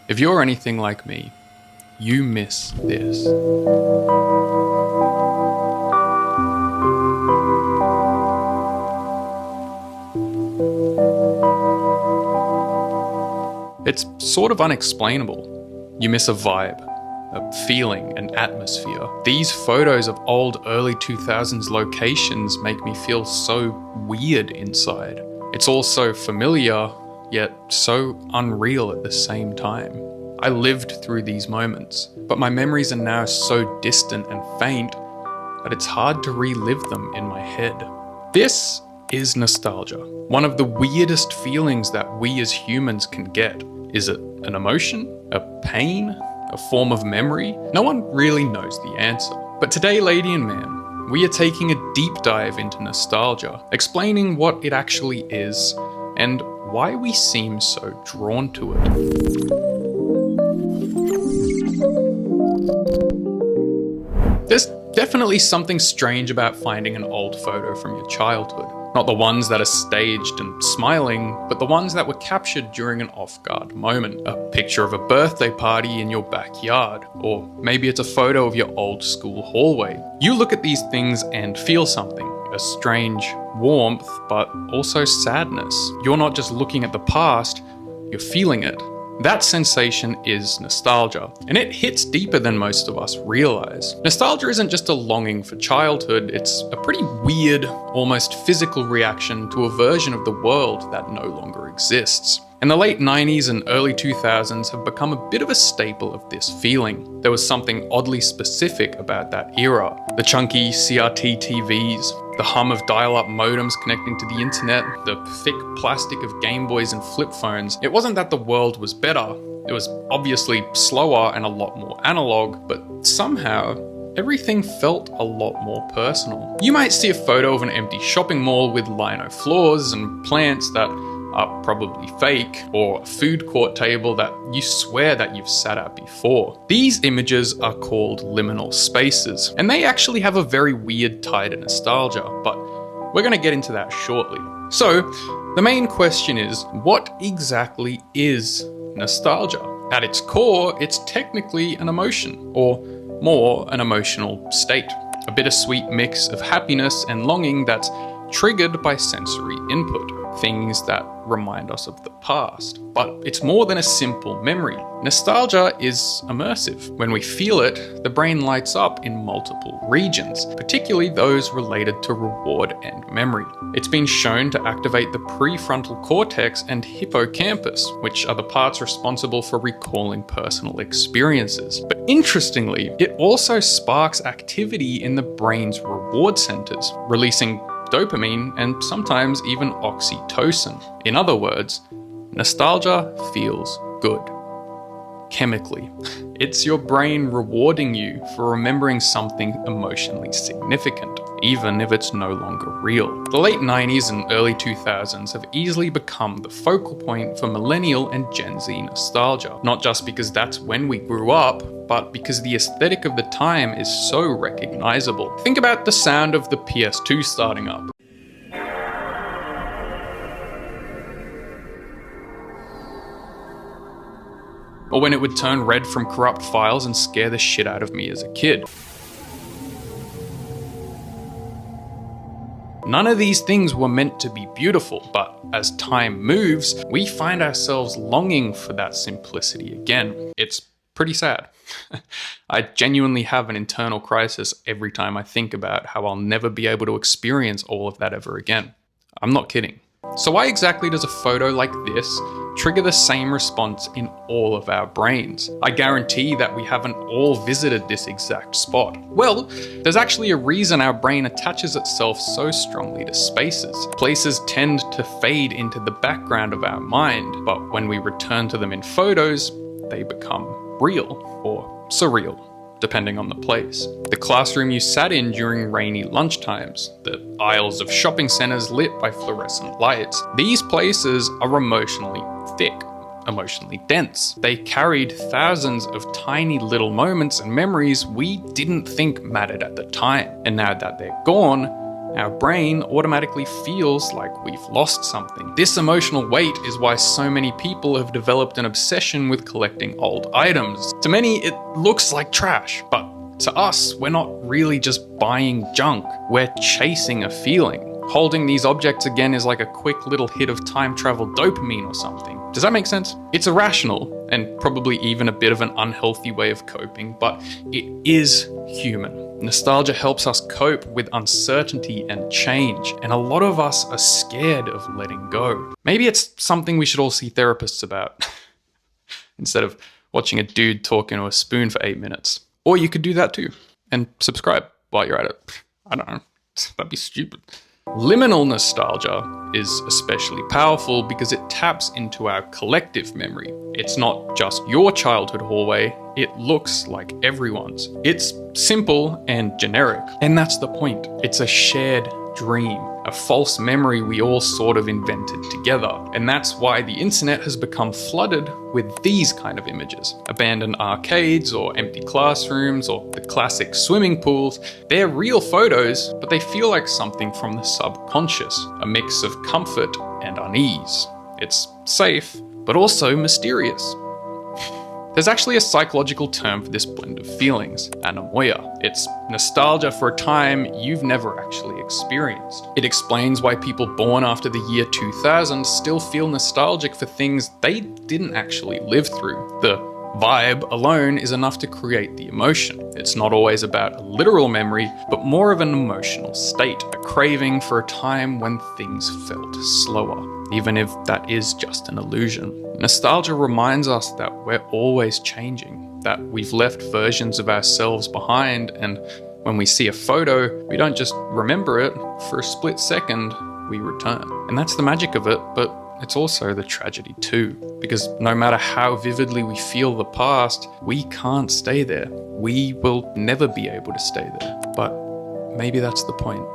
If you're anything like me, you miss this. It's sort of unexplainable. You miss a vibe, a feeling, an atmosphere. These photos of old early 2000s locations make me feel so weird inside. It's all so familiar, yet so unreal at the same time. I lived through these moments, but my memories are now so distant and faint that it's hard to relive them in my head. This is nostalgia, one of the weirdest feelings that we as humans can get. Is it an emotion, a pain, a form of memory? No one really knows the answer. But today, lady and man, we are taking a deep dive into nostalgia, explaining what it actually is and why we seem so drawn to it. There's definitely something strange about finding an old photo from your childhood. Not the ones that are staged and smiling, but the ones that were captured during an off-guard moment. A picture of a birthday party in your backyard, or maybe it's a photo of your old school hallway. You look at these things and feel something, a strange warmth, but also sadness. You're not just looking at the past, you're feeling it. That sensation is nostalgia, and it hits deeper than most of us realize. Nostalgia isn't just a longing for childhood, it's a pretty weird, almost physical reaction to a version of the world that no longer exists. And the late 90s and early 2000s have become a bit of a staple of this feeling. There was something oddly specific about that era. The chunky CRT TVs, the hum of dial-up modems connecting to the internet, the thick plastic of Game Boys and flip phones. It wasn't that the world was better. It was obviously slower and a lot more analog, but somehow everything felt a lot more personal. You might see a photo of an empty shopping mall with lino floors and plants that are probably fake, or a food court table that you swear that you've sat at before. These images are called liminal spaces, and they actually have a very weird tie to nostalgia, but we're going to get into that shortly. So, the main question is, what exactly is nostalgia? At its core, it's technically an emotion, or more an emotional state. A bittersweet mix of happiness and longing that's triggered by sensory input. Things that remind us of the past. But it's more than a simple memory. Nostalgia is immersive. When we feel it, the brain lights up in multiple regions, particularly those related to reward and memory. It's been shown to activate the prefrontal cortex and hippocampus, which are the parts responsible for recalling personal experiences. But interestingly, it also sparks activity in the brain's reward centers, releasing dopamine and sometimes even oxytocin. In other words, nostalgia feels good. Chemically, it's your brain rewarding you for remembering something emotionally significant, even if it's no longer real. The late 90s and early 2000s have easily become the focal point for millennial and Gen Z nostalgia, not just because that's when we grew up, but because the aesthetic of the time is so recognizable. Think about the sound of the PS2 starting up. Or when it would turn red from corrupt files and scare the shit out of me as a kid. None of these things were meant to be beautiful, but as time moves, we find ourselves longing for that simplicity again. It's pretty sad. I genuinely have an internal crisis every time I think about how I'll never be able to experience all of that ever again. I'm not kidding. So why exactly does a photo like this trigger the same response in all of our brains? I guarantee that we haven't all visited this exact spot. Well, there's actually a reason our brain attaches itself so strongly to spaces. Places tend to fade into the background of our mind, but when we return to them in photos, they become real or surreal, depending on the place. The classroom you sat in during rainy lunchtimes, the aisles of shopping centers lit by fluorescent lights. These places are emotionally thick, emotionally dense. They carried thousands of tiny little moments and memories we didn't think mattered at the time. And now that they're gone, our brain automatically feels like we've lost something. This emotional weight is why so many people have developed an obsession with collecting old items. To many, it looks like trash, but to us, we're not really just buying junk, we're chasing a feeling. Holding these objects again is like a quick little hit of time travel dopamine or something. Does that make sense? It's irrational and probably even a bit of an unhealthy way of coping, but it is human. Nostalgia helps us cope with uncertainty and change, and a lot of us are scared of letting go. Maybe it's something we should all see therapists about instead of watching a dude talk into a spoon for 8 minutes. Or you could do that too and subscribe while you're at it. I don't know, that'd be stupid. Liminal nostalgia is especially powerful because it taps into our collective memory. It's not just your childhood hallway, it looks like everyone's. It's simple and generic, and that's the point. It's a shared dream, a false memory we all sort of invented together. And that's why the internet has become flooded with these kind of images. Abandoned arcades or empty classrooms or the classic swimming pools. They're real photos, but they feel like something from the subconscious, a mix of comfort and unease. It's safe, but also mysterious. There's actually a psychological term for this blend of feelings, anamoya. It's nostalgia for a time you've never actually experienced. It explains why people born after the year 2000 still feel nostalgic for things they didn't actually live through. The vibe alone is enough to create the emotion. It's not always about a literal memory, but more of an emotional state, a craving for a time when things felt slower, even if that is just an illusion. Nostalgia reminds us that we're always changing, that we've left versions of ourselves behind, and when we see a photo, we don't just remember it, for a split second, we return. And that's the magic of it, but it's also the tragedy too, because no matter how vividly we feel the past, we can't stay there. We will never be able to stay there. But maybe that's the point.